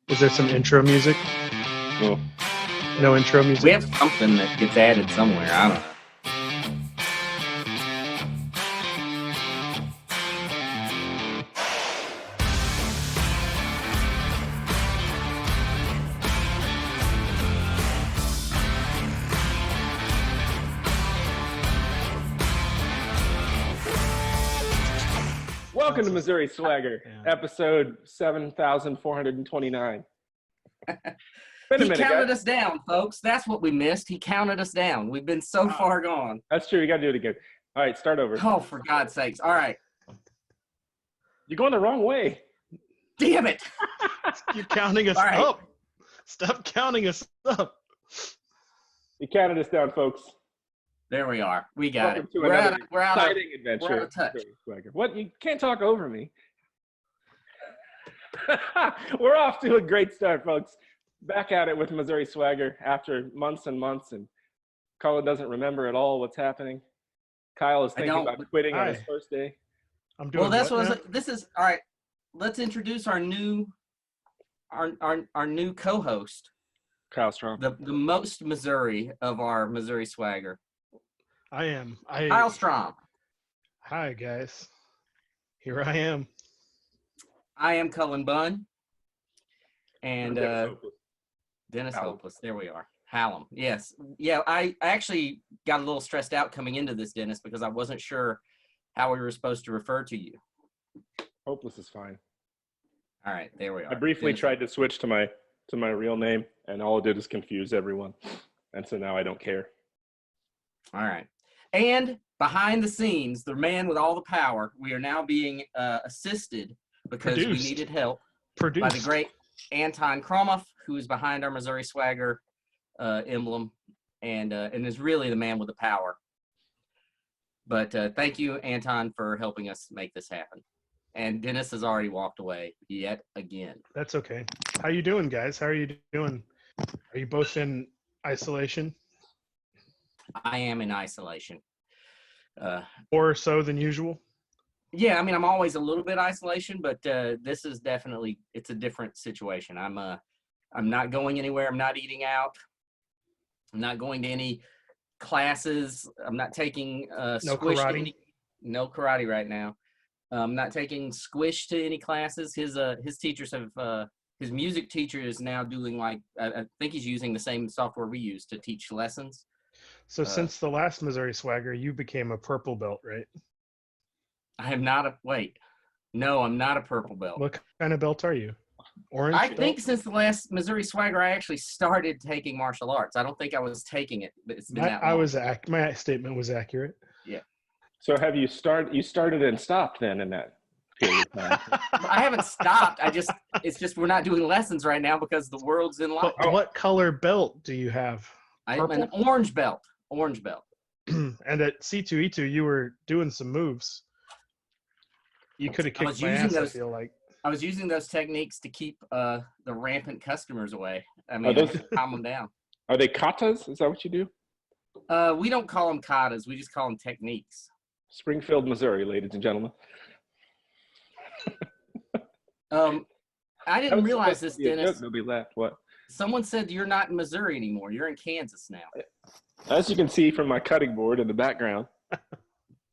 Is there some intro music? Well, No intro music? We have something that gets added somewhere. I don't know. welcome to Missouri Swagger, Yeah. episode 7,429. Been a He minute, counted guys. us down, folks. That's what we missed. He counted us down. We've been so far gone. That's true. You got to do it again. All right, start over. Oh, for God's sakes. All right. You're going the wrong way. Damn it. You're counting us All right. up. Stop counting us up. You counted us down, folks. There we are. We got Welcome it. to We're another out of exciting adventure. we're out of touch. Missouri Swagger. What? You can't talk over me. We're off to a great start, folks. Back at it with Missouri Swagger after months and months, and Cullen doesn't remember at all what's happening. Kyle is thinking about quitting on his Hi. first day. I'm doing Well, that's what what this is. All right. Let's introduce our new co-host, Kyle Strahm. the most Missouri of our Missouri Swagger, I am. Kyle Strahm. Hi, guys. Here I am. I am Cullen Bunn. And Dennis Hopeless. Dennis Hallum. Hopeless. There we are. Hallum. Yes. Yeah, I actually got a little stressed out coming into this, Dennis, because I wasn't sure how we were supposed to refer to you. Hopeless is fine. All right, there we are. I briefly Dennis. tried to switch to my real name, and all it did is confuse everyone. And so now I don't care. All right. And behind the scenes, the man with all the power, we are now being assisted because we Produced. needed help Produced. by the great Anton Kromoff, who is behind our Missouri Swagger emblem and is really the man with the power. But thank you, Anton, for helping us make this happen. And Dennis has already walked away yet again. That's okay. How you doing, guys? How are you doing? Are you both in isolation? I am in isolation. More so than usual? Yeah, I mean, I'm always a little bit isolation, but this is definitely, it's a different situation. I'm not going anywhere. I'm not eating out. I'm not going to any classes. I'm not taking squish to karate? any, no karate right now. I'm not taking squish to any classes. His teachers have his music teacher is now doing I think he's using the same software we use to teach lessons. So since the last Missouri Swagger, you became a purple belt, right? I am not no, I'm not a purple belt. What kind of belt are you? Orange I belt? think since the last Missouri Swagger, I actually started taking martial arts. I don't think I was taking it, but it's been that long. My statement was accurate. So have you started and stopped then in that period of time? I haven't stopped. It's just we're not doing lessons right now because the world's in But lockdown. what color belt do you have? I'm an orange belt. Orange belt. And at C2E2, you were doing some moves. You could have I was kicked my using ass, I those- feel like. I was using those techniques to keep the rampant customers away. I mean, those- calm them down. Are they katas? Is that what you do? We don't call them katas. We just call them techniques. Springfield, Missouri, ladies and gentlemen. I didn't realize this, Dennis. Nobody laughed. What? Someone said you're not in Missouri anymore. You're in Kansas now. As you can see from my cutting board in the background,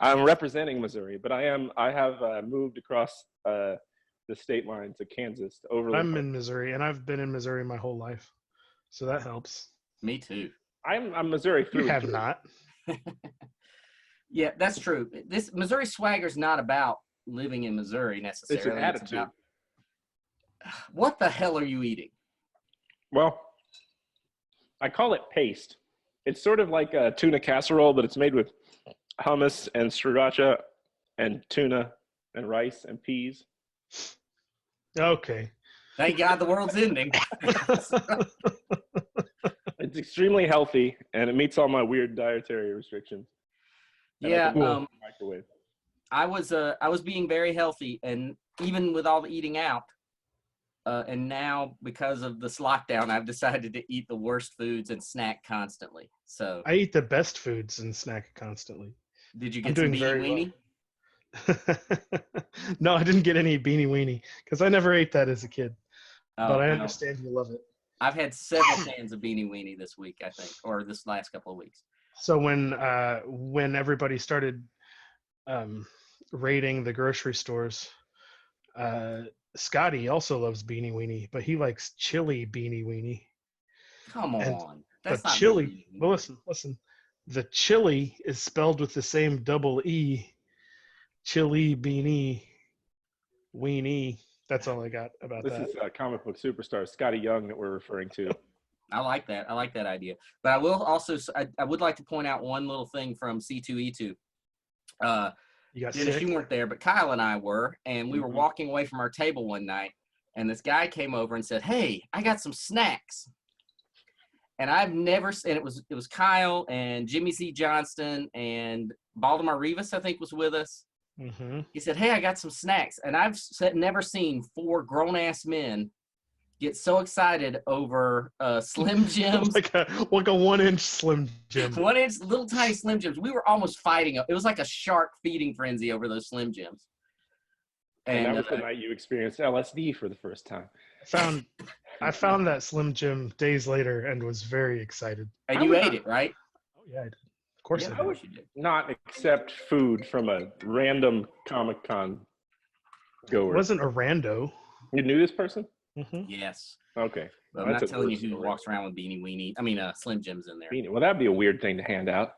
I'm representing Missouri, but I have moved across the state line to Kansas to overlook. I'm in Missouri, and I've been in Missouri my whole life. So that helps. Me too. I'm Missouri through. You and have through. not. Yeah, that's true. This Missouri Swagger's not about living in Missouri necessarily. It's an attitude. about, what the hell are you eating? Well, I call it paste. It's sort of like a tuna casserole, but it's made with hummus and sriracha and tuna and rice and peas. Okay. Thank God the world's ending. It's extremely healthy, and it meets all my weird dietary restrictions. And I Yeah, can cook it in the microwave. I was being very healthy, and even with all the eating out, and now because of this lockdown, I've decided to eat the worst foods and snack constantly. So, I eat the best foods and snack constantly. did you I'm get some doing beanie very weenie? No, I didn't get any beanie weenie because I never ate that as a kid. but I no. understand you love it. I've had several cans of Beanie Weenie this week, I think, or this last couple of weeks. So when everybody started raiding the grocery stores, Scotty also loves Beanie Weenie, but he likes chili Beanie Weenie. Come And on. the That's not chili, Beanie Weenie. well, listen. The chili is spelled with the same double E. Chili Beanie Weenie. That's all I got about This that. is comic book superstar Scotty Young that we're referring to. I like that. I like that idea. But I will also, I would like to point out one little thing from C2E2. You got Dennis, sick? you weren't there, but Kyle and I were, and we were Mhm. walking away from our table one night, and this guy came over and said, "Hey, I got some snacks." And I've never, and it was Kyle and Jimmy C. Johnston and Baltimore Rivas, I think, was with us. Mm-hmm. He said, "Hey, I got some snacks," and I've never seen four grown-ass men get so excited over Slim Jims. like a 1-inch Slim Jim. 1-inch little tiny Slim Jims. We were almost fighting. It was like a shark feeding frenzy over those Slim Jims. And that was the night you experienced LSD for the first time. I found that Slim Jim days later and was very excited. And you ate it, right? Oh yeah, I did. Of course Yeah, I of did. course you did. Not accept food from a random Comic-Con It goer. wasn't a rando. You knew this person? Mm-hmm. Yes. Okay. But Well, I'm that's not a telling you worse who story. walks around with Slim Jims in there. Well, that'd be a weird thing to hand out.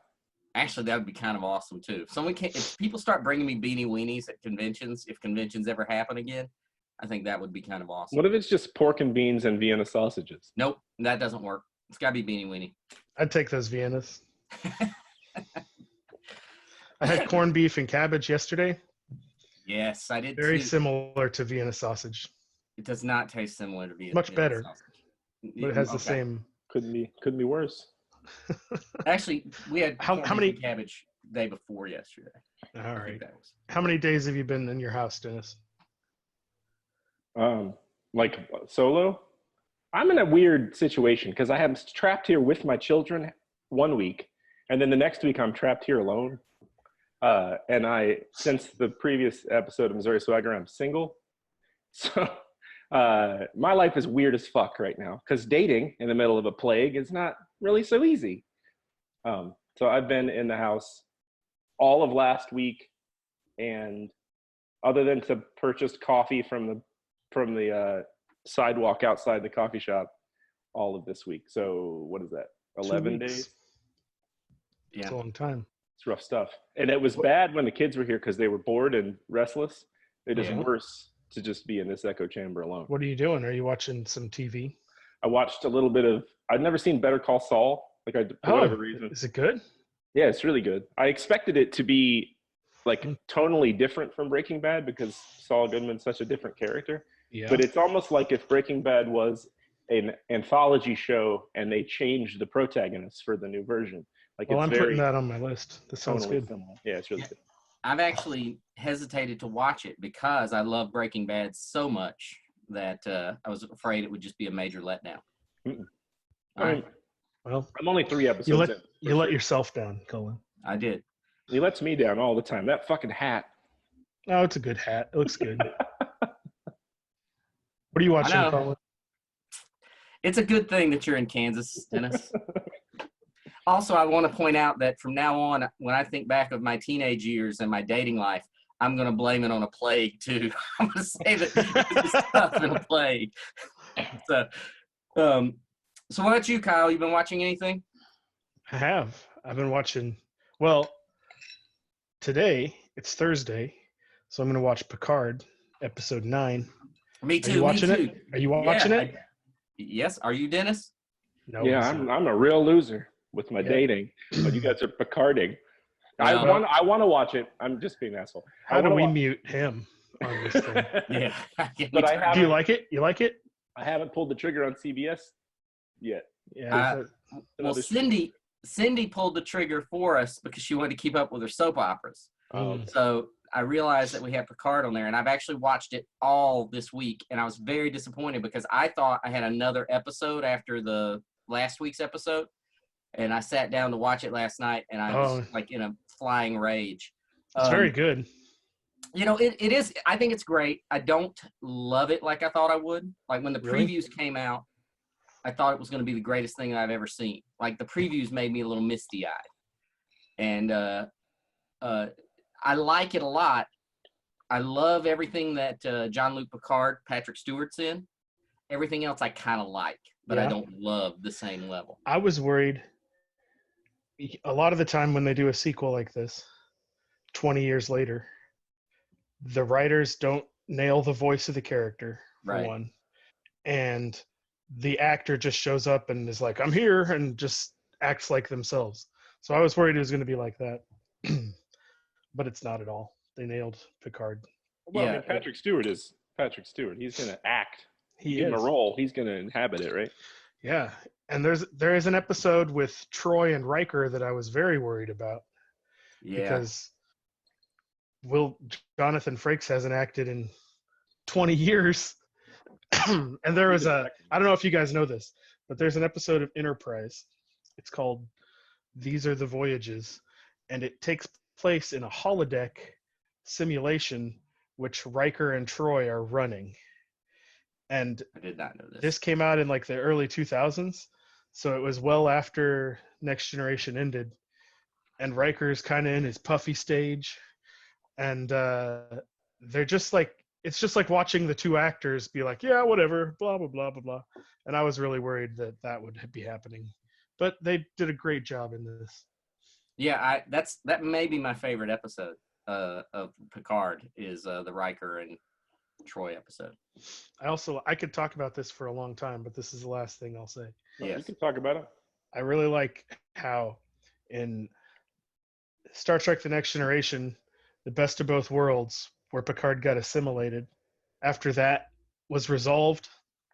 Actually, that would be kind of awesome too. If people start bringing me Beanie Weenies at conventions, if conventions ever happen again, I think that would be kind of awesome. What if it's just pork and beans and Vienna sausages? Nope, that doesn't work. It's got to be Beanie Weenie. I'd take those Viennas. I had corned beef and cabbage yesterday. Yes, I did Very too. similar to Vienna sausage, It does not taste similar to Vienna. Much better. sausage. but it has the Okay. same. Couldn't be worse. Actually, we had How corned beef many- and cabbage day before yesterday. All I think right. that was. How many days have you been in your house, Dennis? Like solo. I'm in a weird situation because I am trapped here with my children 1 week, and then the next week I'm trapped here alone. And since the previous episode of Missouri Swagger, I'm single. So my life is weird as fuck right now because dating in the middle of a plague is not really so easy. So I've been in the house all of last week, and other than to purchase coffee from the sidewalk outside the coffee shop, all of this week. So what is that? 11 weeks. days? It's Yeah. a long time. It's rough stuff. And it was bad when the kids were here because they were bored and restless. It is Yeah. worse to just be in this echo chamber alone. What are you doing? Are you watching some TV? I watched a little bit of, I'd never seen Better Call Saul, for whatever reason. Is it good? Yeah, it's really good. I expected it to be like tonally different from Breaking Bad because Saul Goodman's such a different character. Yeah. But it's almost like if Breaking Bad was an anthology show and they changed the protagonists for the new version. Like Well, it's I'm very putting that on my list. That sounds tonally good. similar. Yeah, it's really good. I've actually hesitated to watch it because I love Breaking Bad so much that I was afraid it would just be a major letdown. Mm-mm. All right. Well, I'm only 3 episodes you let in. you let yourself down, Cullen. I did. He lets me down all the time. That fucking hat. Oh, it's a good hat. It looks good. What are you watching, know. Cullen? It's a good thing that you're in Kansas, Dennis. Also, I want to point out that from now on, when I think back of my teenage years and my dating life, I'm going to blame it on a plague too. I'm going to say that it's tough in a plague. So what about you, Kyle? You been watching anything? I have. I've been watching. Well, today it's Thursday, so I'm going to watch Picard, episode 9. Me Are too. you watching me too. it? Are you watching Yeah, it? Yes. Are you, Dennis? No. Yeah, I'm a real loser with my Yeah. dating. But you guys are Picarding. Well- I want to watch it. I'm just being an asshole. How do we mute him on this thing? Yeah. But I Do haven't. you like it? You like it? I haven't pulled the trigger on CBS yet. Yeah. Well, Another- Cindy pulled the trigger for us because she wanted to keep up with her soap operas. Mm. So I realized that we have Picard on there, and I've actually watched it all this week, and I was very disappointed because I thought I had another episode after the last week's episode, and I sat down to watch it last night, and I was like in a flying rage. It's very good. It is. I think it's great. I don't love it like I thought I would. Like when the Really? previews came out, I thought it was going to be the greatest thing I've ever seen. Like the previews made me a little misty-eyed, and I like it a lot. I love everything that Jean-Luc Picard, Patrick Stewart's in. Everything else I kind of like, but I Yeah. don't love the same level. I was worried a lot of the time when they do a sequel like this, 20 years later, the writers don't nail the voice of the character, for Right. one. And the actor just shows up and is like, I'm here, and just acts like themselves. So I was worried it was going to be like that. But it's not at all. They nailed Picard. Well, I Yeah. mean, Patrick Stewart is Patrick Stewart. He's going to act. He Give him a is. role. He's going to inhabit it, right? Yeah. And there is an episode with Troy and Riker that I was very worried about Yeah. because Jonathan Frakes hasn't acted in 20 years. And there was I don't know if you guys know this, but there's an episode of Enterprise. It's called These Are the Voyages, and it takes place in a holodeck simulation which Riker and Troy are running. And I did not know this. this came out in like the early 2000s, so it was well after Next Generation ended, and Riker's kind of in his puffy stage, and they're just like, it's just like watching the two actors be like, yeah, whatever, blah blah blah blah blah. And I was really worried that that would be happening, but they did a great job in this. Yeah, that may be my favorite episode of Picard is the Riker and Troy episode. I could talk about this for a long time, but this is the last thing I'll say. Oh, Yes. You can talk about it. I really like how in Star Trek The Next Generation, the best of both worlds, where Picard got assimilated, after that was resolved,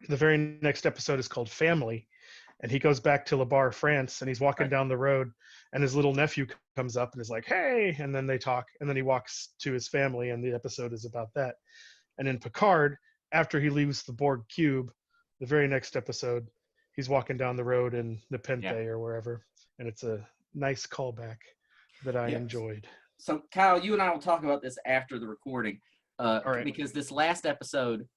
the very next episode is called Family, and he goes back to La Barre, France, and he's walking Right. down the road, and his little nephew comes up and is like, hey, and then they talk, and then he walks to his family, and the episode is about that. And in Picard, after he leaves the Borg cube, the very next episode, he's walking down the road in Nepenthe or wherever, and it's a nice callback that I enjoyed. So, Kyle, you and I will talk about this after the recording, All right. because this last episode,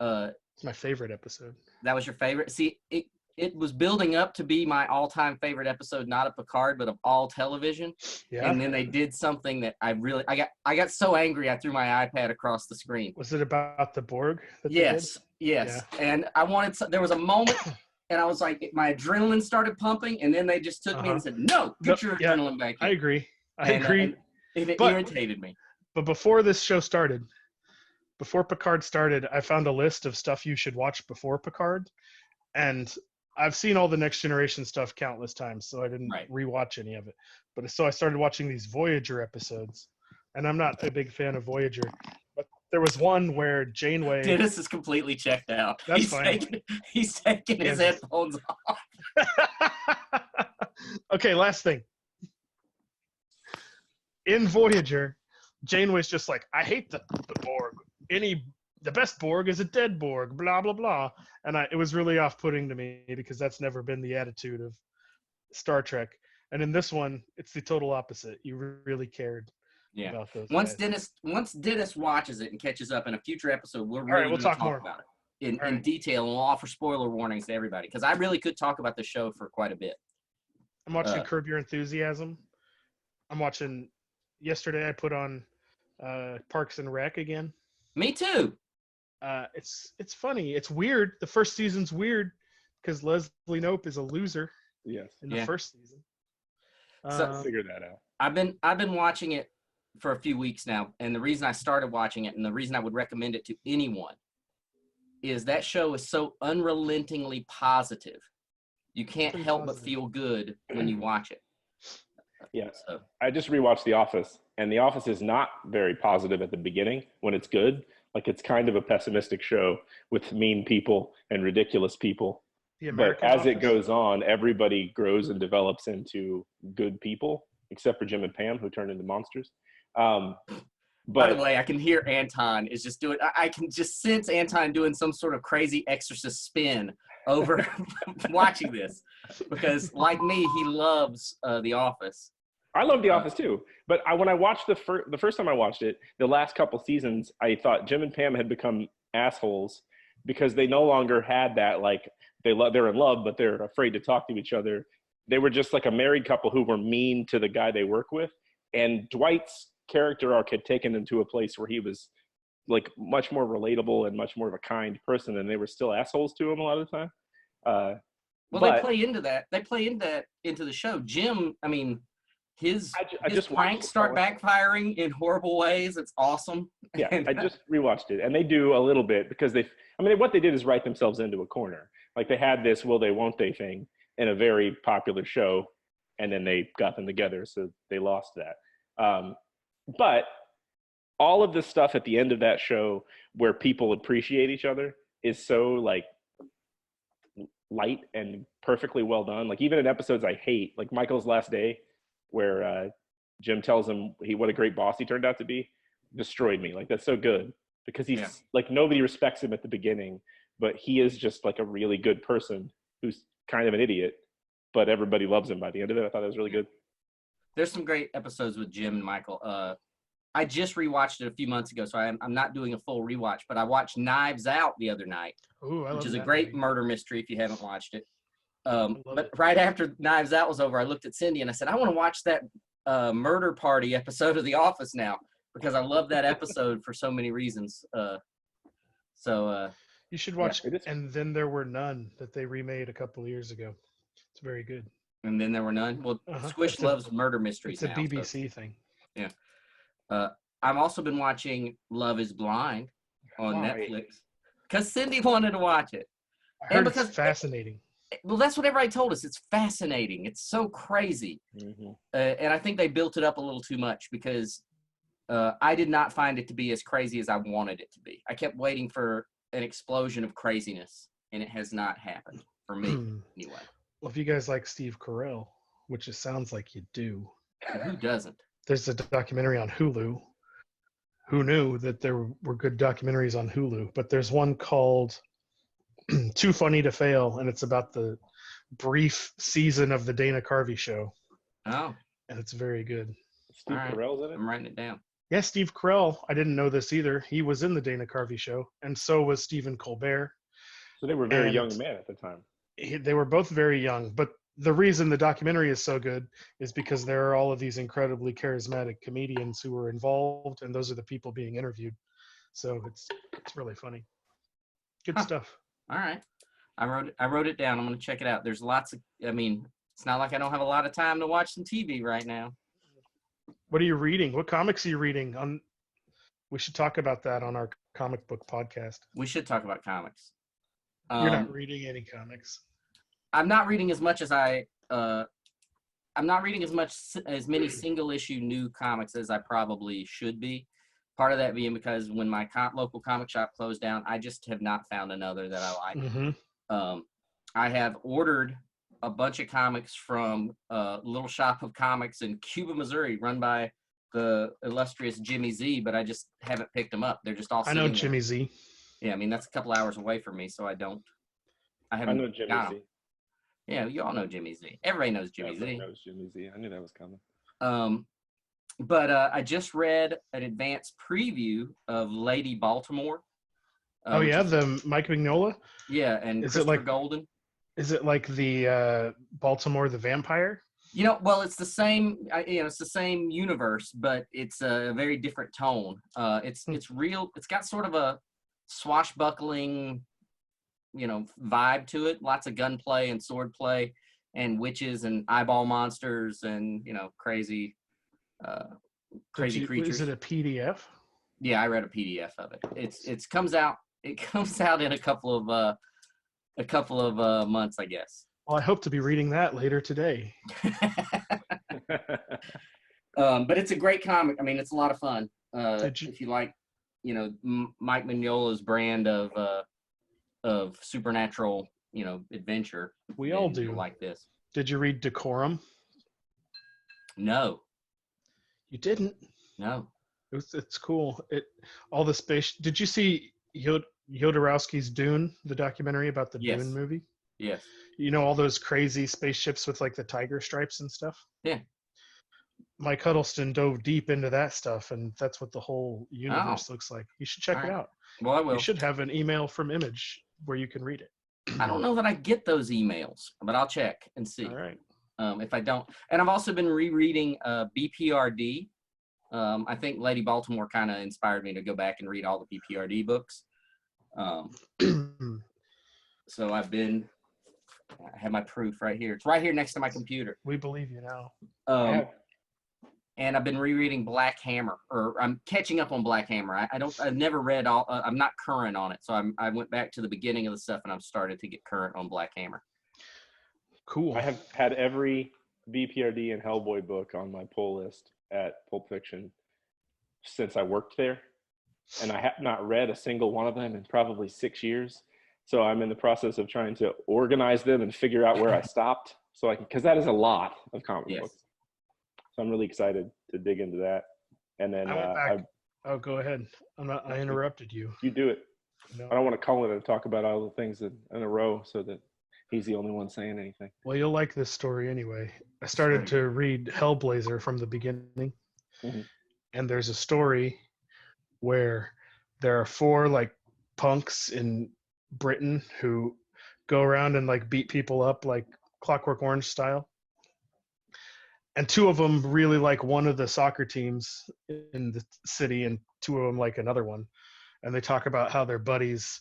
It's my favorite episode. that was your favorite. See, it was building up to be my all-time favorite episode, not of Picard, but of all television. Yeah. And then they did something that I got so angry I threw my iPad across the screen. Was it about the Borg? That they Yes. And I wanted there was a moment and I was like, my adrenaline started pumping, and then they just took me and said, no, put your adrenaline back in. I agree. I agree. And it But- irritated me. But before this show started, before Picard started, I found a list of stuff you should watch before Picard. And I've seen all the Next Generation stuff countless times, so I didn't rewatch any of it. But so I started watching these Voyager episodes. And I'm not a big fan of Voyager. But there was one where Janeway... Dennis is completely checked out. That's fine. He's taking his headphones off. Okay, last thing. In Voyager, Janeway's just like, I hate the Borg. The best Borg is a dead Borg, blah, blah, blah. And it was really off-putting to me because that's never been the attitude of Star Trek. And in this one, it's the total opposite. You really cared about those Once guys. Dennis watches it and catches up in a future episode, we'll talk talk more about it in detail, and we'll offer spoiler warnings to everybody, because I really could talk about the show for quite a bit. I'm watching Curb Your Enthusiasm. I'm watching... Yesterday, I put on Parks and Rec again. Me too. It's funny. It's weird. The first season's weird because Leslie Knope is a loser in the first season. So figure that out. I've been watching it for a few weeks now, and the reason I started watching it and the reason I would recommend it to anyone is that show is so unrelentingly positive. You can't help but feel good when you watch it. Yeah. So. I just rewatched The Office, and The Office is not very positive at the beginning when it's good. Like, it's kind of a pessimistic show with mean people and ridiculous people. But as it goes on, everybody grows and develops into good people, except for Jim and Pam, who turn into monsters. By the way, I can hear Anton is just doing. I can just sense Anton doing some sort of crazy exorcist spin over watching this, because, like me, he loves The Office. I love The Office too, but when I watched the first time I watched it, the last couple seasons, I thought Jim and Pam had become assholes because they no longer had that like they're in love but they're afraid to talk to each other. They were just like a married couple who were mean to the guy they work with, and Dwight's character arc had taken him to a place where he was like much more relatable and much more of a kind person, and they were still assholes to him a lot of the time. Well, they play into that. They play into that into the show. Jim, I mean, his pranks start backfiring in horrible ways. It's awesome. Yeah, I just rewatched it, and they do a little bit because what they did is write themselves into a corner. Like they had this will they, won't they thing in a very popular show, and then they got them together, so they lost that. But all of the stuff at the end of that show where people appreciate each other is so like light and perfectly well done. Like even in episodes I hate, like Michael's Last Day, where Jim tells him what a great boss he turned out to be, destroyed me. Like that's so good because he's like nobody respects him at the beginning, but he is just like a really good person who's kind of an idiot, but everybody loves him by the end of it. I thought that was really good. There's some great episodes with Jim and Michael. I just rewatched it a few months ago, so I'm not doing a full rewatch, but I watched Knives Out the other night, which is a great murder mystery if you haven't watched it. But right after Knives Out was over, I looked at Cindy and I said, I want to watch that murder party episode of The Office now because I love that episode for so many reasons. You should watch And Then There Were None that they remade a couple of years ago. It's very good. And Then There Were None? Well, Squish loves murder mysteries now. It's a BBC thing. Yeah. I've also been watching Love is Blind on Netflix because Cindy wanted to watch it. I heard it's fascinating. Well, that's what everybody told us. It's fascinating. It's so crazy. Mm-hmm. And I think they built it up a little too much because I did not find it to be as crazy as I wanted it to be. I kept waiting for an explosion of craziness, and it has not happened for me anyway. Well, if you guys like Steve Carell, which it sounds like you do. Who doesn't? There's a documentary on Hulu. Who knew that there were good documentaries on Hulu? But there's one called Too Funny to Fail, and it's about the brief season of the Dana Carvey show. Oh. And it's very good. Steve Carell's in it? I'm writing it down. Yeah, Steve Carell. I didn't know this either. He was in the Dana Carvey show, and so was Stephen Colbert. So they were very young men at the time. They were both very young, but the reason the documentary is so good is because there are all of these incredibly charismatic comedians who were involved, and those are the people being interviewed. So it's really funny. Good stuff. All right. I wrote it down. I'm going to check it out. There's lots of, it's not like I don't have a lot of time to watch some TV right now. What are you reading? What comics are you reading? We should talk about that on our comic book podcast. We should talk about comics. You're not reading any comics. I'm not reading as much as I'm not reading as many single issue new comics as I probably should be. Part of that being because when my local comic shop closed down, I just have not found another that I like. Mm-hmm. I have ordered a bunch of comics from a little shop of comics in Cuba, Missouri, run by the illustrious Jimmy Z, but I just haven't picked them up. They're just all I know Jimmy Z. Yeah, I mean, that's a couple hours away from me, so I haven't. I know Jimmy Z. Yeah, you all know Jimmy Z. Everybody knows Jimmy Z. Everybody knows Jimmy Z. I knew that was coming. But I just read an advanced preview of Lady Baltimore. The Mike Mignola? Yeah, and Christopher Golden. Is it like the Baltimore the Vampire? Well, it's the same. It's the same universe, but it's a very different tone. It's real. It's got sort of a swashbuckling, vibe to it. Lots of gunplay and swordplay, and witches and eyeball monsters and crazy creatures. Is it a PDF? Yeah, I read a PDF of it. It comes out in a couple of months, I guess. Well, I hope to be reading that later today. But it's a great comic. I mean, it's a lot of fun. If you like, Mike Mignola's brand of supernatural, adventure. We all do. Like this. Did you read Decorum? No. You didn't? No. It's cool. All the space. Did you see Jodorowsky's Dune, the documentary about the Dune movie? Yes. All those crazy spaceships with like the tiger stripes and stuff? Yeah. Mike Huddleston dove deep into that stuff, and that's what the whole universe looks like. You should check it out. Well, I will. You should have an email from Image where you can read it. I don't know that I get those emails, but I'll check and see. All right. If I don't. And I've also been rereading BPRD. I think Lady Baltimore kind of inspired me to go back and read all the BPRD books. So I have my proof right here. It's right here next to my computer. We believe you now. And I've been rereading Black Hammer, or I'm catching up on Black Hammer. I've never read all. I'm not current on it, so I went back to the beginning of the stuff, and I've started to get current on Black Hammer. Cool. I have had every BPRD and Hellboy book on my pull list at Pulp Fiction since I worked there, and I have not read a single one of them in probably 6 years. So I'm in the process of trying to organize them and figure out where I stopped, so I can, because that is a lot of comic books. So I'm really excited to dig into that. And then I went back. Oh, go ahead. I interrupted you. You do it. No. I don't want to call it and talk about all the things in a row so that he's the only one saying anything. Well, you'll like this story anyway. I started to read Hellblazer from the beginning, and there's a story where there are 4 like punks in Britain who go around and like beat people up like Clockwork Orange style. And 2 of them really like one of the soccer teams in the city, and 2 of them like another one. And they talk about how they're buddies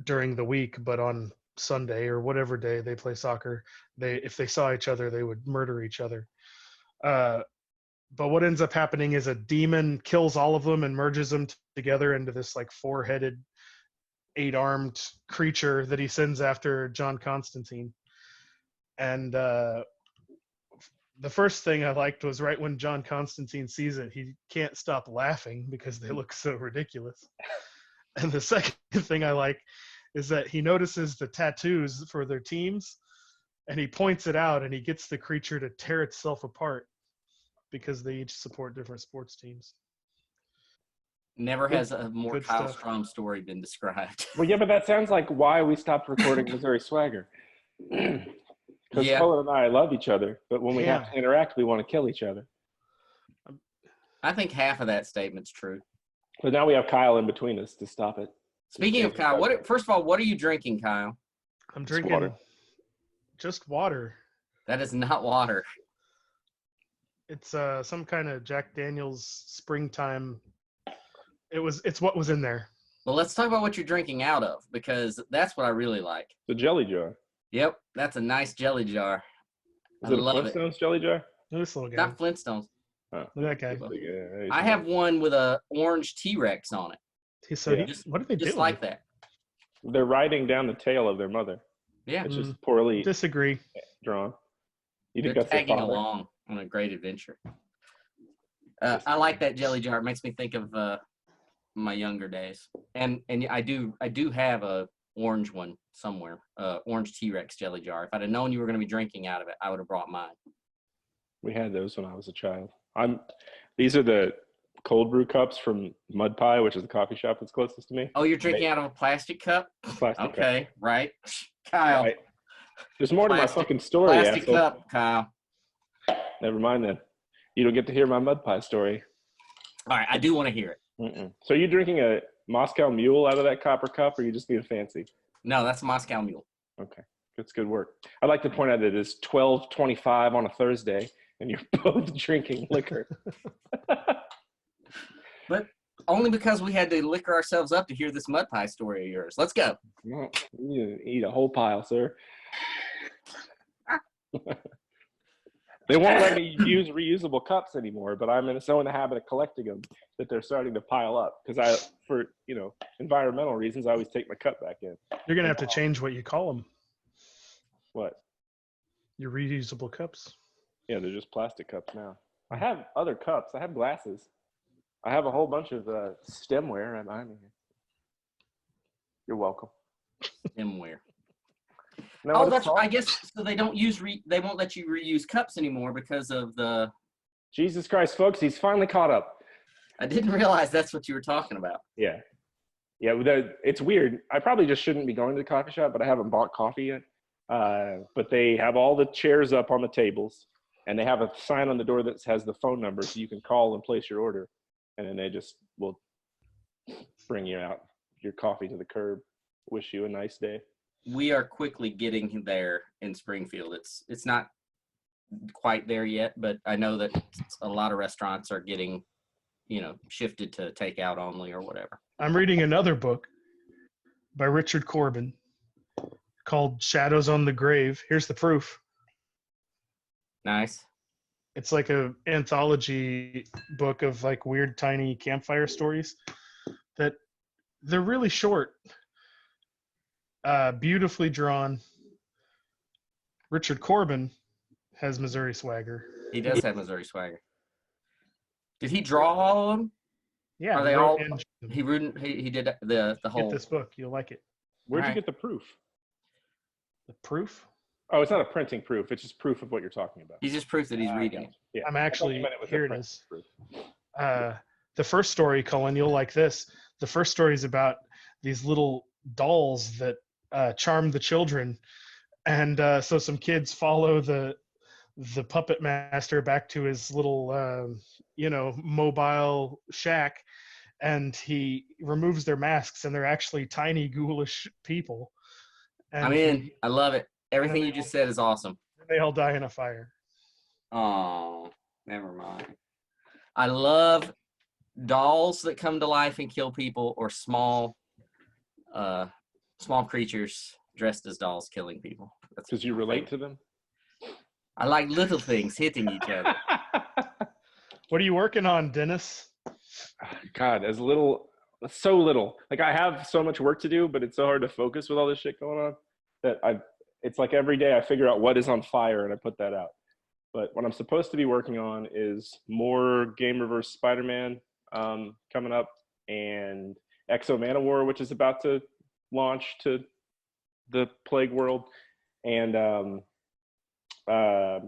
during the week, but on Sunday or whatever day they play soccer, if they saw each other, they would murder each other. But what ends up happening is a demon kills all of them and merges them together into this like 4-headed, 8-armed creature that he sends after John Constantine. And the first thing I liked was right when John Constantine sees it, he can't stop laughing because they look so ridiculous. And the second thing I like is that he notices the tattoos for their teams, and he points it out, and he gets the creature to tear itself apart because they each support different sports teams. Never has a more Kyle Strahm story been described. Well, yeah, but that sounds like why we stopped recording Missouri Swagger. Because Cullen and I love each other, but when we have to interact, we want to kill each other. I think half of that statement's true. But now we have Kyle in between us to stop it. Speaking of Kyle, first of all, what are you drinking, Kyle? I'm drinking just water. That is not water. It's some kind of Jack Daniel's springtime. It's what was in there. Well, let's talk about what you're drinking out of, because that's what I really like. The jelly jar. Yep, that's a nice jelly jar. Is it a Flintstones jelly jar? This little guy. Not Flintstones. Oh. Look at that guy. Yeah, I have one with a orange T-Rex on it. What are they doing? Just like that. They're riding down the tail of their mother. Yeah. Which is poorly disagree. Drawn. You think They're that's tagging along on a great adventure. I like that jelly jar. It makes me think of my younger days. And I do have a orange one somewhere, orange T-Rex jelly jar. If I'd have known you were going to be drinking out of it, I would have brought mine. We had those when I was a child. These are the cold brew cups from Mud Pie, which is the coffee shop that's closest to me. Oh, you're drinking out of a plastic cup? Plastic cup. Right. Kyle. Right. There's more to my fucking story. Plastic cup, Kyle. Never mind then. You don't get to hear my Mud Pie story. All right, I do want to hear it. So are you drinking a Moscow Mule out of that copper cup, or are you just being fancy? No, that's a Moscow Mule. Okay, that's good work. I'd like to point out that it's 12:25 on a Thursday, and you're both drinking liquor. But only because we had to liquor ourselves up to hear this Mud Pie story of yours. Let's go. No, you eat a whole pile, sir. They won't let me use reusable cups anymore, but I'm so in the habit of collecting them that they're starting to pile up. Because for environmental reasons, I always take my cup back in. You're gonna have to change what you call them. What? Your reusable cups. Yeah, they're just plastic cups now. I have other cups. I have glasses. I have a whole bunch of stemware right behind me. You're welcome. Stemware. No, that's I guess so. They don't they won't let you reuse cups anymore because of the. Jesus Christ, folks! He's finally caught up. I didn't realize that's what you were talking about. Yeah. It's weird. I probably just shouldn't be going to the coffee shop, but I haven't bought coffee yet. But they have all the chairs up on the tables, and they have a sign on the door that has the phone number, so you can call and place your order, and then they just will bring you out your coffee to the curb, wish you a nice day. We are quickly getting there in Springfield. It's not quite there yet, but I know that a lot of restaurants are getting, shifted to takeout only or whatever. I'm reading another book by Richard Corbin called Shadows on the Grave. Here's the proof. Nice. It's like a anthology book of like weird tiny campfire stories that they're really short, beautifully drawn. Richard Corbin has Missouri swagger. He does have Missouri swagger. Did he draw all of them? Yeah, Are they he all? wrote and He did the whole. get this book. You'll like it. Where'd you Right. get the proof? The proof? Oh, it's not a printing proof. It's just proof of what you're talking about. He's just proof that he's reading it. Yeah. I'm I thought actually you meant it was a here. It printing is. proof. The first story, Cullen, you'll like this. The first story is about these little dolls that charm the children, and so some kids follow the puppet master back to his little mobile shack, and he removes their masks, and they're actually tiny ghoulish people. And I'm in. I love it. Everything and you just said is awesome. they all die in a fire. Oh, never mind. I love dolls that come to life and kill people, or small creatures dressed as dolls killing people. That's Because you relate to them? I like little things hitting each other. What are you working on, Dennis? God, so little. Like, I have so much work to do, but it's so hard to focus with all this shit going on that it's like every day I figure out what is on fire and I put that out. But what I'm supposed to be working on is more Game Reverse Spider-Man coming up, and Exo Manowar, which is about to launch to the Plague World, and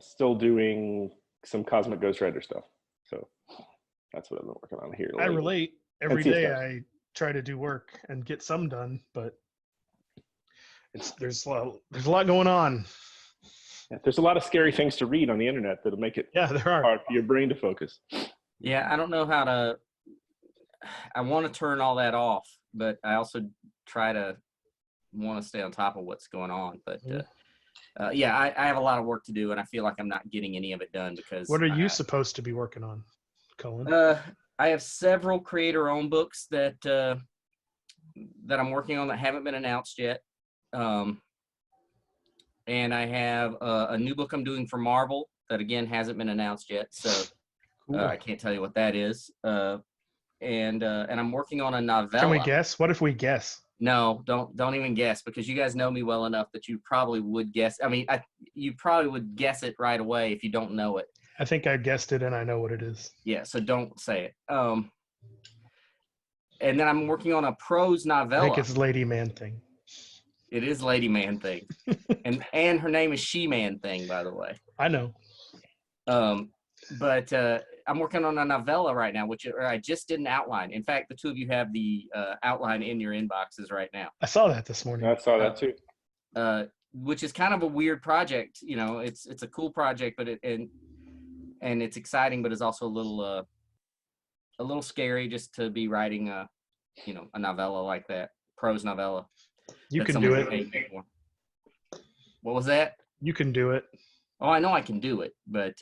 still doing some Cosmic Ghost Rider stuff. So that's what I've been working on here. I relate. Every day stuff. I try to do work and get some done, but there's a lot going on. Yeah, there's a lot of scary things to read on the internet that'll make it Yeah, there are. hard for your brain to focus. Yeah, I don't know how to. I want to turn all that off, but I also try to want to stay on top of what's going on. But I have a lot of work to do, and I feel like I'm not getting any of it done because. What are you supposed to be working on, Cullen? I have several creator-owned books that I'm working on that haven't been announced yet, and I have a new book I'm doing for Marvel that again hasn't been announced yet. So Cool. I can't tell you what that is. And I'm working on a novella. Can we guess? What if we guess? No, don't even guess, because you guys know me well enough that you probably would guess. I mean, you probably would guess it right away if you don't know it. I think I guessed it and I know what it is. Yeah, so don't say it. And then I'm working on a prose novella. I think it's Lady Man Thing. It is Lady Man Thing. and her name is She Man Thing, by the way. I know. But I'm working on a novella right now, which I just did an outline. In fact, the two of you have the outline in your inboxes right now. I saw that this morning. I saw that too. Which is kind of a weird project. You know, it's a cool project, but and it's exciting, but it's also a little scary just to be writing a novella like that, prose novella. You can do it. What was that? You can do it. Oh, I know I can do it, but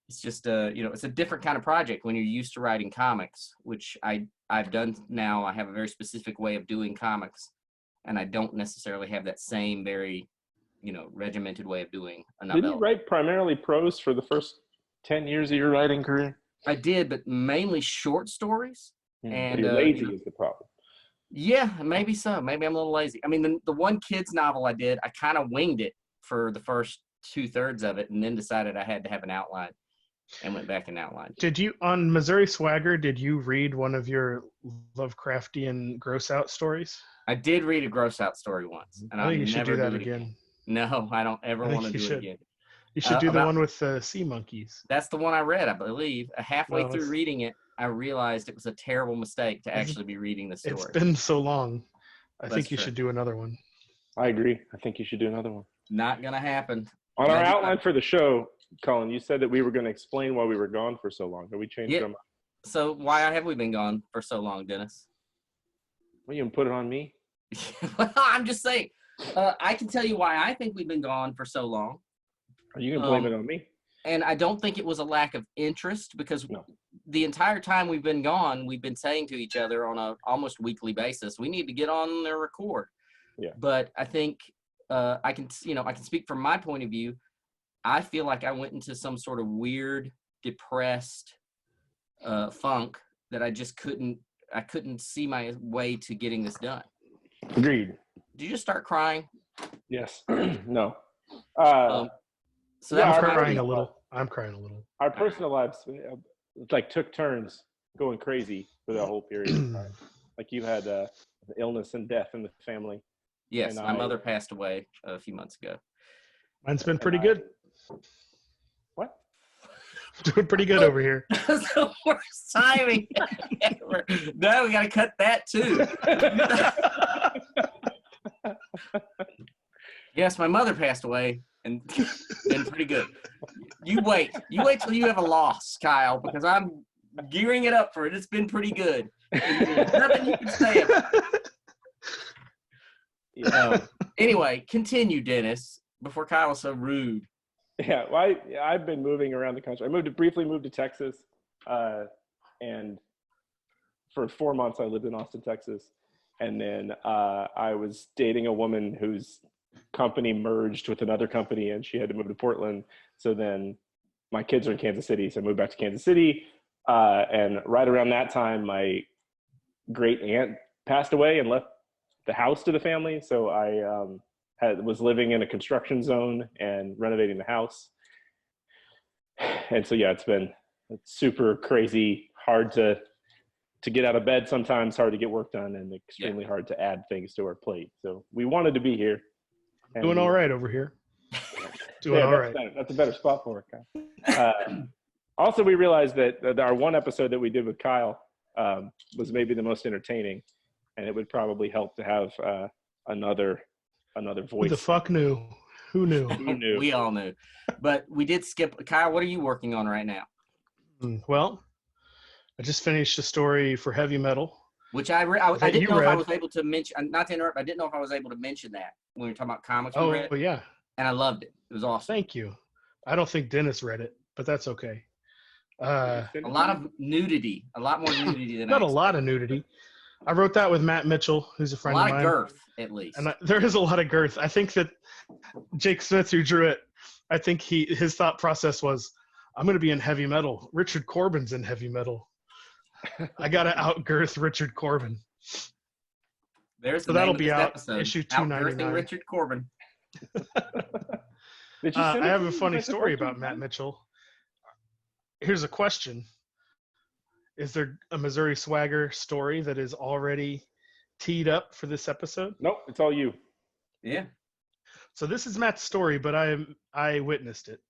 it's just it's a different kind of project when you're used to writing comics, which I've done now. I have a very specific way of doing comics, and I don't necessarily have that same very regimented way of doing a novella. Didn't you write primarily prose for the first 10 years of your writing career? I did, but mainly short stories. And you're lazy is the problem. Yeah, maybe so. Maybe I'm a little lazy. I mean, the one kids novel I did, I kind of winged it for the first 2/3 of it, and then decided I had to have an outline, and went back and outlined. Did you, on Missouri Swagger, did you read one of your Lovecraftian gross out stories? I did read a gross out story once, and I think you should never do that again. No, I don't ever want to do should. it again. You should do the one with the sea monkeys. That's the one I read, I believe. Halfway No, through reading it, I realized it was a terrible mistake to actually be reading the story. It's been so long. I That's think you true. should do another one. I agree. I think you should do another one. Not gonna happen. On our outline for the show, Cullen, you said that we were going to explain why we were gone for so long. Have we changed our mind? So why have we been gone for so long, Dennis? Well, you can put it on me. Well, I'm just saying. I can tell you why I think we've been gone for so long. You can blame it on me. And I don't think it was a lack of interest because No. the entire time we've been gone, we've been saying to each other on a almost weekly basis, we need to get on and record. Yeah. But I think I can speak from my point of view. I feel like I went into some sort of weird, depressed funk that I just couldn't see my way to getting this done. Agreed. Did you just start crying? Yes. No. So Yeah, that was I'm my crying a deal. little. I'm crying a little. Our personal lives like took turns going crazy for that whole period of time. Like you had illness and death in the family. Yes, and my mother passed away a few months ago. Mine's been pretty good. What? Doing pretty good over here. That's the worst timing ever. No, we got to cut that too. Yes, my mother passed away and been pretty good. You wait till you have a loss, Kyle, because I'm gearing it up for it. It's been pretty good. There's nothing you can say about it. Anyway, continue, Dennis, before Kyle was so rude. Yeah, well, I've been moving around the country. I briefly moved to Texas, and for 4 months I lived in Austin, Texas. And then I was dating a woman whose company merged with another company, and she had to move to Portland. So then my kids are in Kansas City, so I moved back to Kansas City. And right around that time, my great aunt passed away and left the house to the family. So I was living in a construction zone and renovating the house. And so, yeah, it's super crazy, hard to get out of bed sometimes, hard to get work done, and extremely hard to add things to our plate. So we wanted to be here. Doing all right over here. Doing all right. That's a better spot for it, Kyle. Also, we realized that our one episode that we did with Kyle was maybe the most entertaining, and it would probably help to have another voice. Who the fuck knew? Who knew? Who knew? We all knew. But we did skip. Kyle, what are you working on right now? Well, I just finished a story for Heavy Metal. Which I didn't know if I read. was able to mention. Not to interrupt, I didn't know if I was able to mention that when we were talking about comics. We read, Yeah. and I loved it. It was awesome. Thank you. I don't think Dennis read it, but that's okay. A lot of nudity. A lot more nudity than Not a lot of nudity. I wrote that with Matt Mitchell, who's a friend of mine. A lot of girth, at least. And there is a lot of girth. I think that Jake Smith, who drew it, I think his thought process was, I'm going to be in Heavy Metal. Richard Corbin's in Heavy Metal. I got to outgirth Richard Corbin. There's the So that'll name be of this out episode. issue Outgirthing 299. Richard Corbin. I have a funny story about Matt Mitchell. Here's a question. Is there a Missouri Swagger story that is already teed up for this episode? Nope, it's all you. Yeah. So this is Matt's story, but I witnessed it.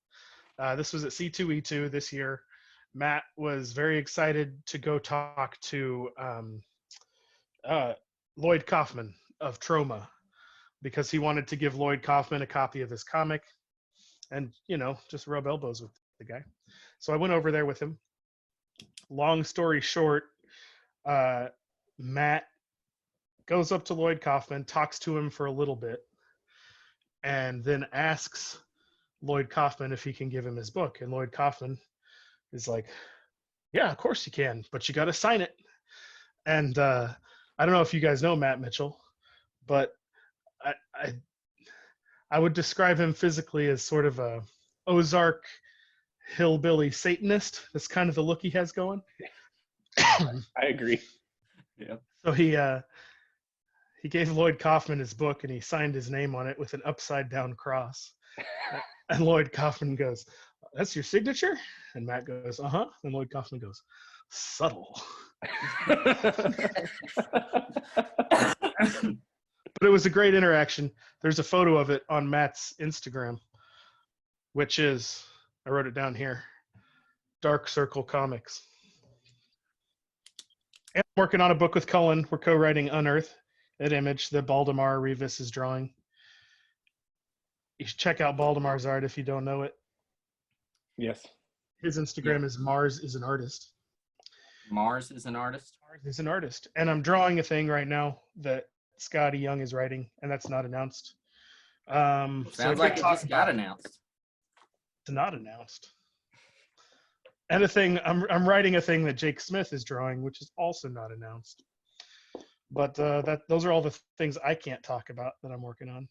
This was at C2E2 this year. Matt was very excited to go talk to Lloyd Kaufman of Troma because he wanted to give Lloyd Kaufman a copy of his comic and, just rub elbows with the guy. So I went over there with him. Long story short, Matt goes up to Lloyd Kaufman, talks to him for a little bit, and then asks Lloyd Kaufman if he can give him his book. And Lloyd Kaufman is like, yeah, of course you can, but you got to sign it. And I don't know if you guys know Matt Mitchell, but I would describe him physically as sort of a Ozark hillbilly Satanist. That's kind of the look he has going. I agree. Yeah. So he gave Lloyd Kaufman his book and he signed his name on it with an upside down cross. And Lloyd Kaufman goes, "That's your signature?" And Matt goes, "Uh-huh." And Lloyd Kaufman goes, "Subtle." But it was a great interaction. There's a photo of it on Matt's Instagram, which is, I wrote it down here, Dark Circle Comics. And I'm working on a book with Cullen. We're co-writing Unearth at Image, the Baldemar Rivas is drawing. You should check out Baldemar's art if you don't know it. Yes. His Instagram is Mars is an artist. Mars is an artist. Mars is an artist. And I'm drawing a thing right now that Scotty Young is writing, and that's not announced. So I Sounds like could it talk just got about announced. It's not announced. And a thing I'm writing a thing that Jake Smith is drawing, which is also not announced. But those are all the things I can't talk about that I'm working on.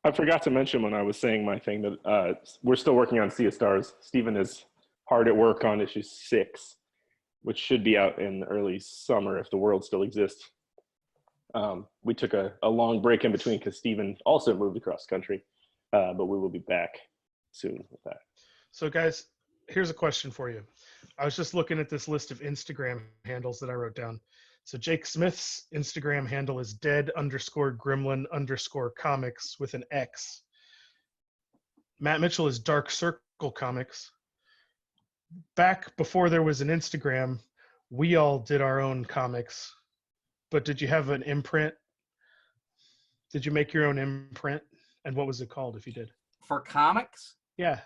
I forgot to mention when I was saying my thing that we're still working on Sea of Stars. Stephen is hard at work on issue 6, which should be out in early summer if the world still exists. We took a long break in between because Stephen also moved across country, but we will be back soon with that. So guys, here's a question for you. I was just looking at this list of Instagram handles that I wrote down. So Jake Smith's Instagram handle is dead_gremlin_comics with an X. Matt Mitchell is Dark Circle Comics. Back before there was an Instagram, we all did our own comics. But did you have an imprint? Did you make your own imprint? And what was it called if you did? For comics? Yeah.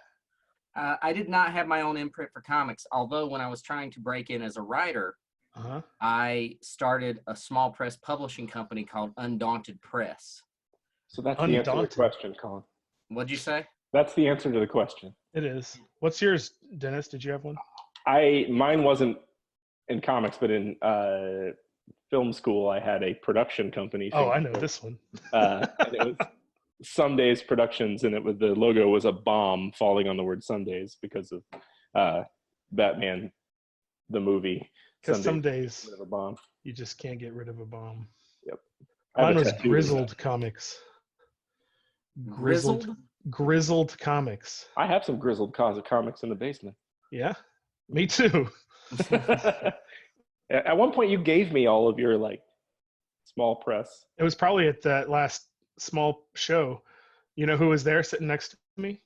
I did not have my own imprint for comics, although when I was trying to break in as a writer, I started a small press publishing company called Undaunted Press. So that's the answer to the question, Colin. What'd you say? That's the answer to the question. It is. What's yours, Dennis? Did you have one? Mine wasn't in comics, but in film school, I had a production company. Oh, I know this one. And it was Sundays Productions, and the logo was a bomb falling on the word Sundays because of Batman, the movie. Because some days a bomb. You just can't get rid of a bomb. Yep. Mine was Grizzled Comics. Grizzled Comics. I have some Grizzled comics in the basement. Yeah, me too. At one point, you gave me all of your small press. It was probably at that last small show. You know who was there sitting next to me?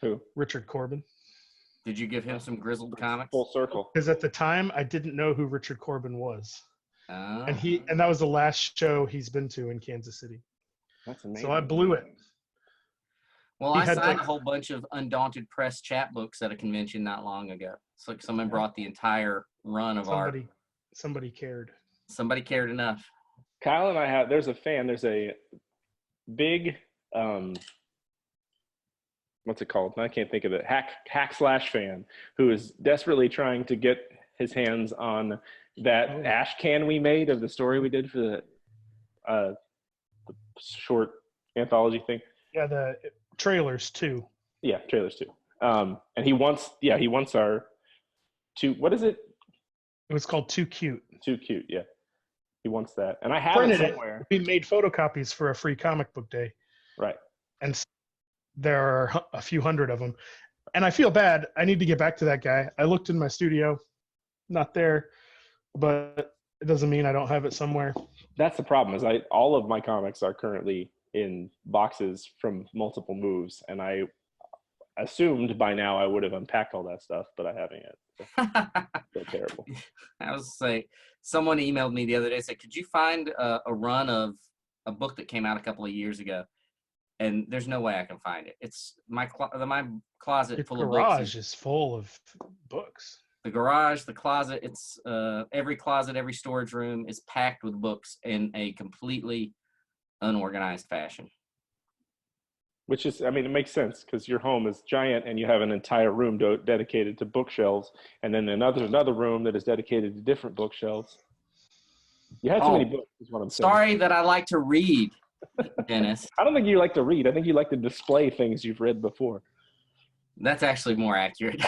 Who? Richard Corbin. Did you give him some Grizzled comics? Full circle. Because at the time, I didn't know who Richard Corbin was. Oh. And that was the last show he's been to in Kansas City. That's amazing. So I blew it. Well, I signed a whole bunch of Undaunted Press chapbooks at a convention not long ago. It's like someone brought the entire run of art. Somebody cared. Somebody cared enough. Kyle and I there's a big, what's it called? I can't think of it. Hack/slash fan who is desperately trying to get his hands on that ash can we made of the story we did for the short anthology thing. Yeah, the trailers too. Yeah, trailers too. And he wants our what is it? It was called Too Cute. Too Cute, yeah. He wants that. And I have Printed it somewhere. We made photocopies for a free comic book day. Right. And there are a few hundred of them. And I feel bad. I need to get back to that guy. I looked in my studio, not there, but it doesn't mean I don't have it somewhere. That's the problem is all of my comics are currently in boxes from multiple moves. And I assumed by now I would have unpacked all that stuff, but I haven't yet. So terrible. I was say, someone emailed me the other day, said, could you find a run of a book that came out a couple of years ago? And there's no way I can find it. It's my closet full of books. The garage is full of books. The garage, the closet, it's every closet, every storage room is packed with books in a completely unorganized fashion. Which is, it makes sense because your home is giant and you have an entire room dedicated to bookshelves, and then another room that is dedicated to different bookshelves. You had too many books, is what I'm saying. Sorry that I like to read, Dennis. I don't think you like to read. I think you like to display things you've read before. That's actually more accurate.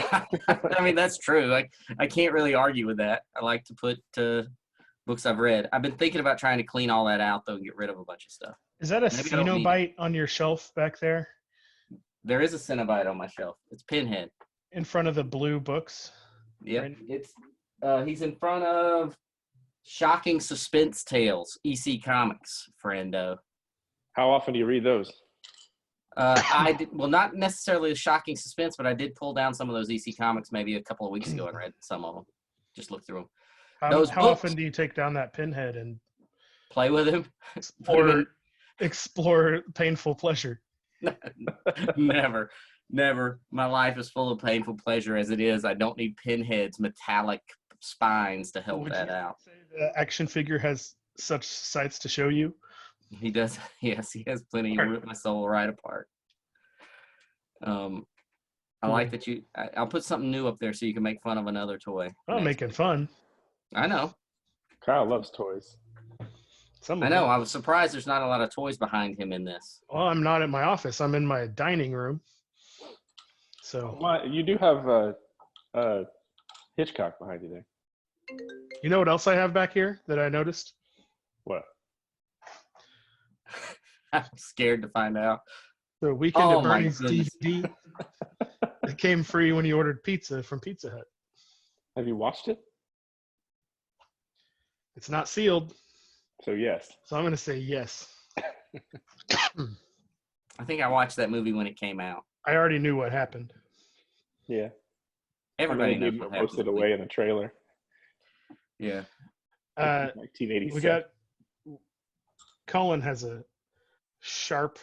That's true. I can't really argue with that. I like to put books I've read. I've been thinking about trying to clean all that out, though, and get rid of a bunch of stuff. Is that a Cenobite on your shelf back there? There is a Cenobite on my shelf. It's Pinhead. In front of the blue books? Yep. Right? It's he's in front of Shocking Suspense Tales, EC Comics, friendo. How often do you read those? I did, well, not necessarily a Shocking Suspense, but I did pull down some of those EC Comics maybe a couple of weeks ago and read some of them. Just look through them. How often do you take down that Pinhead and play with him? Explore painful pleasure? Never. Never. My life is full of painful pleasure as it is. I don't need Pinhead's metallic spines to help Would that you out. say the action figure has such sights to show you? He does. Yes, he has plenty. You rip my soul right apart. I like that you. I'll put something new up there so you can make fun of another toy. Oh, making fun. I know. Kyle loves toys. Some I of know. them. I was surprised there's not a lot of toys behind him in this. Well, I'm not at my office. I'm in my dining room. So You do have Hitchcock behind you there. you know what else I have back here that I noticed? What? I'm scared to find out. The Weekend Oh at my Bernie's goodness. DVD. It came free when you ordered pizza from Pizza Hut. Have you watched it? It's not sealed, So yes. so I'm going to say yes. I think I watched that movie when it came out. I already knew what happened. Yeah. Everybody knows People what happens. posted away in a trailer. Yeah. 1987. We got Cullen has a sharp,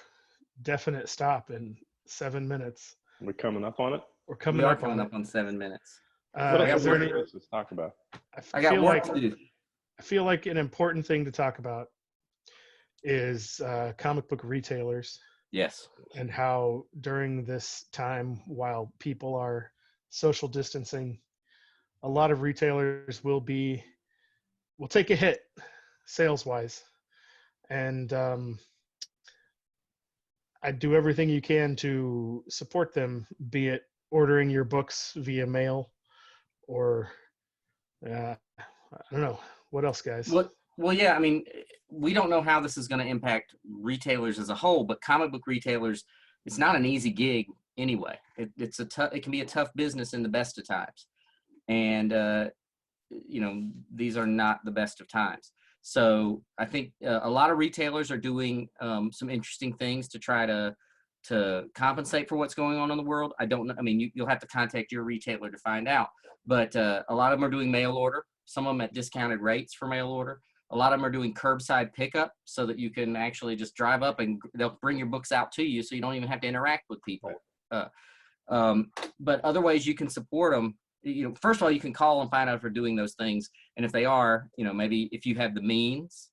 definite stop in 7 minutes. We're coming up on it. We're coming We are up coming on up on 7 minutes. What it. else Is there any? let's talk about? I got feel work like to do. I feel like an important thing to talk about is comic book retailers Yes. and how during this time, while people are social distancing, a lot of retailers will take a hit sales wise, and I do everything you can to support them, be it ordering your books via mail or I don't know what else, guys. Well, yeah. I mean, we don't know how this is going to impact retailers as a whole, but comic book retailers, it's not an easy gig anyway. It can be a tough business in the best of times, and these are not the best of times. So I think a lot of retailers are doing some interesting things to try to compensate for what's going on in the world. I don't know. I mean, you'll have to contact your retailer to find out. But a lot of them are doing mail order. Some of them at discounted rates for mail order. A lot of them are doing curbside pickup so that you can actually just drive up and they'll bring your books out to you, so you don't even have to interact with people. But other ways you can support them. First of all, you can call and find out if they're doing those things, and if they are, maybe if you have the means,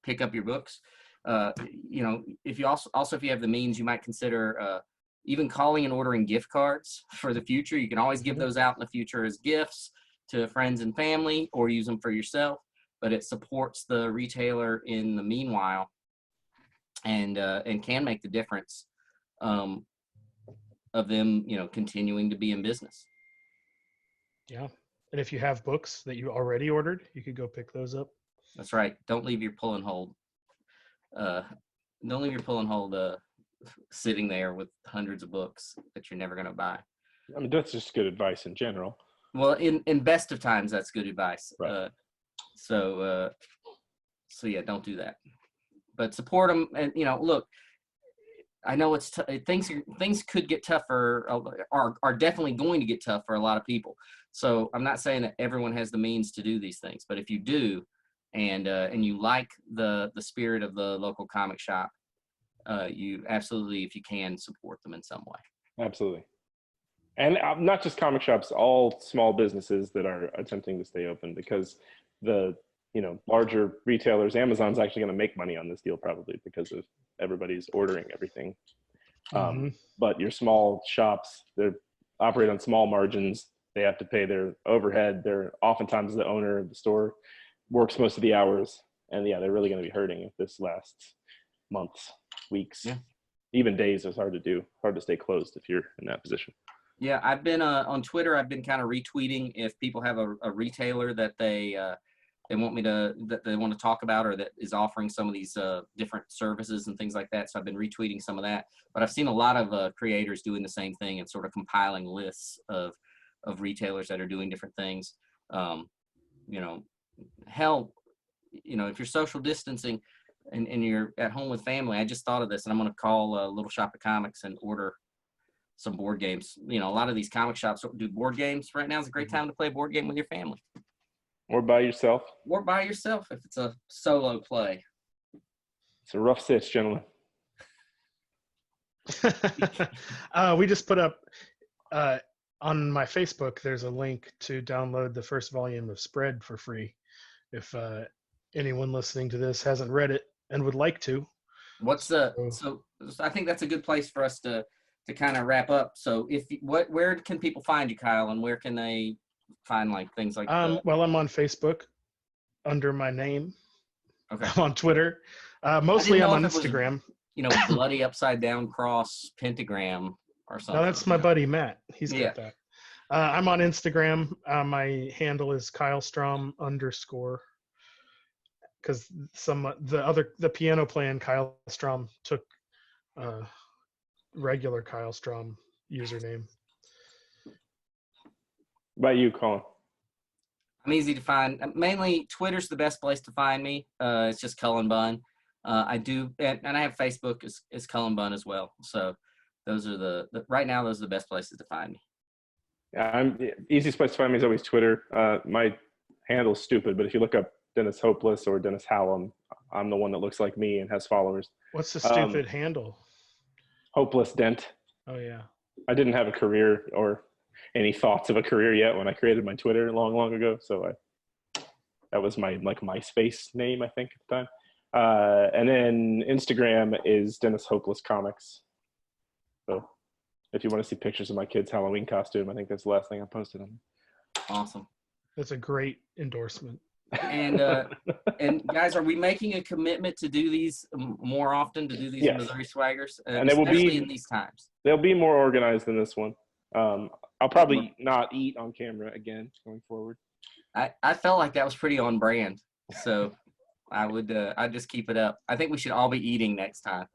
pick up your books. If you also if you have the means, you might consider even calling and ordering gift cards for the future. You can always give those out in the future as gifts to friends and family, or use them for yourself. But it supports the retailer in the meanwhile, and can make the difference of them, continuing to be in business. Yeah. And if you have books that you already ordered, you could go pick those up. That's right. Don't leave your pull and hold. Don't leave your pull and hold sitting there with hundreds of books that you're never going to buy. I mean, that's just good advice in general. Well, in best of times, that's good advice. Right. So yeah, don't do that. But support them, and look. I know it's things could get tougher, are definitely going to get tough for a lot of people. So I'm not saying that everyone has the means to do these things, but if you do, and you like the spirit of the local comic shop, you absolutely, if you can, support them in some way. Absolutely. And not just comic shops, all small businesses that are attempting to stay open, because the larger retailers, Amazon's actually going to make money on this deal probably because of everybody's ordering everything. But your small shops, they operate on small margins. They have to pay their overhead. They're oftentimes the owner of the store works most of the hours. And yeah, they're really going to be hurting if this lasts months, weeks, even days. It's hard to stay closed if you're in that position. Yeah, I've been on Twitter. I've been kind of retweeting if people have a retailer that they want to talk about, or that is offering some of these different services and things like that. So I've been retweeting some of that. But I've seen a lot of creators doing the same thing and sort of compiling lists of retailers that are doing different things. If you're social distancing and you're at home with family, I just thought of this, and I'm going to call Little Shop of Comics and order some board games. A lot of these comic shops do board games. Right now is a great time to play a board game with your family. Or by yourself. Or by yourself if it's a solo play. It's a rough stitch, gentlemen. We just put up on my Facebook. There's a link to download the first volume of Spread for free. If anyone listening to this hasn't read it and would like to. What's so I think that's a good place for us to kind of wrap up. So where can people find you, Kyle, and where can they find like things like well, I'm on Facebook under my name. Okay. I'm on Twitter. Mostly I'm on Instagram. Bloody upside down cross pentagram or something. No, that's my buddy Matt. He's got that. I'm on Instagram. My handle is Strahm _ because the piano playing Kyle Strahm took regular Kyle Strahm username. What about you, Colin? I'm easy to find. Mainly Twitter's the best place to find me. It's just Cullen Bunn. I do, and I have Facebook is Cullen Bunn as well. So those are right now those are the best places to find me. Yeah, the easiest place to find me is always Twitter. My handle's stupid, but if you look up Dennis Hopeless or Dennis Hallum, I'm the one that looks like me and has followers. What's the stupid handle? Hopeless Dent. Oh yeah. I didn't have a career or any thoughts of a career yet when I created my Twitter long ago. So that was my MySpace name, I think, at the time. And then Instagram is Dennis Hopeless Comics. So if you want to see pictures of my kid's Halloween costume, I think that's the last thing I posted on. Awesome. That's a great endorsement. And guys, are we making a commitment to do these more often, to do these Missouri Swaggers, and they will especially in these times? They'll be more organized than this one. I'll probably not eat on camera again going forward. I felt like that was pretty on brand, so I'd just keep it up. I think we should all be eating next time.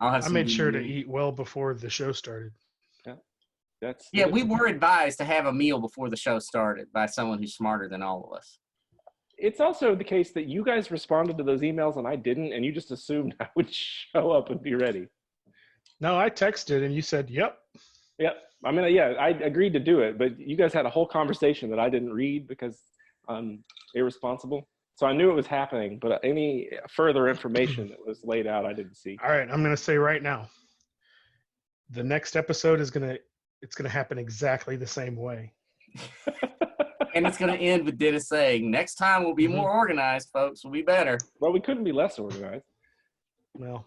I made sure to eat well before the show started. Yeah, we were advised to have a meal before the show started by someone who's smarter than all of us. It's also the case that you guys responded to those emails and I didn't, and you just assumed I would show up and be ready. No, I texted and you said, yep. Yep. I mean, I agreed to do it, but you guys had a whole conversation that I didn't read because I'm irresponsible. So I knew it was happening, but any further information that was laid out, I didn't see. All right, I'm going to say right now, the next episode is going to happen exactly the same way. And it's going to end with Dennis saying, next time we'll be more organized, folks. We'll be better. Well, we couldn't be less organized. Well,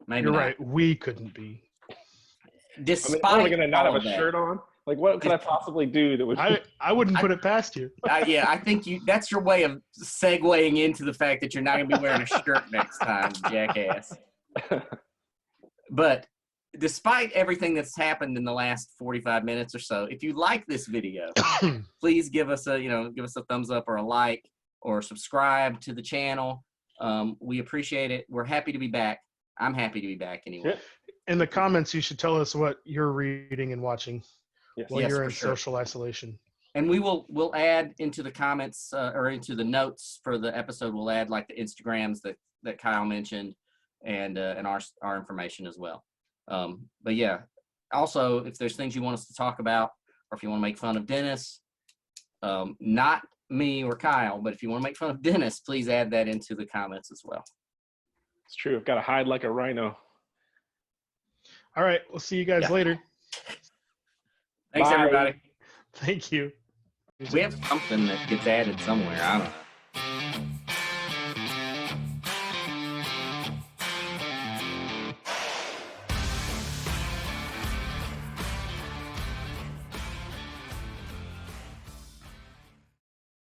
maybe you're not. Right. We couldn't be. Despite what are we going to not have a shirt on? Like, what could I possibly do that would... I wouldn't put it past you. I think that's your way of segueing into the fact that you're not going to be wearing a shirt next time, jackass. But despite everything that's happened in the last 45 minutes or so, if you like this video, please give us a thumbs up or a like or subscribe to the channel. We appreciate it. We're happy to be back. I'm happy to be back anyway. In the comments, you should tell us what you're reading and watching while you're in social isolation. And we'll add into the comments or into the notes for the episode. We'll add like the Instagrams that Kyle mentioned and our information as well. But yeah, also if there's things you want us to talk about, or if you want to make fun of Dennis, not me or Kyle, but if you want to make fun of Dennis, please add that into the comments as well. It's true. I've got to hide like a rhino. All right. We'll see you guys later. Thanks, everybody. Thank you. We have something that gets added somewhere. I don't know.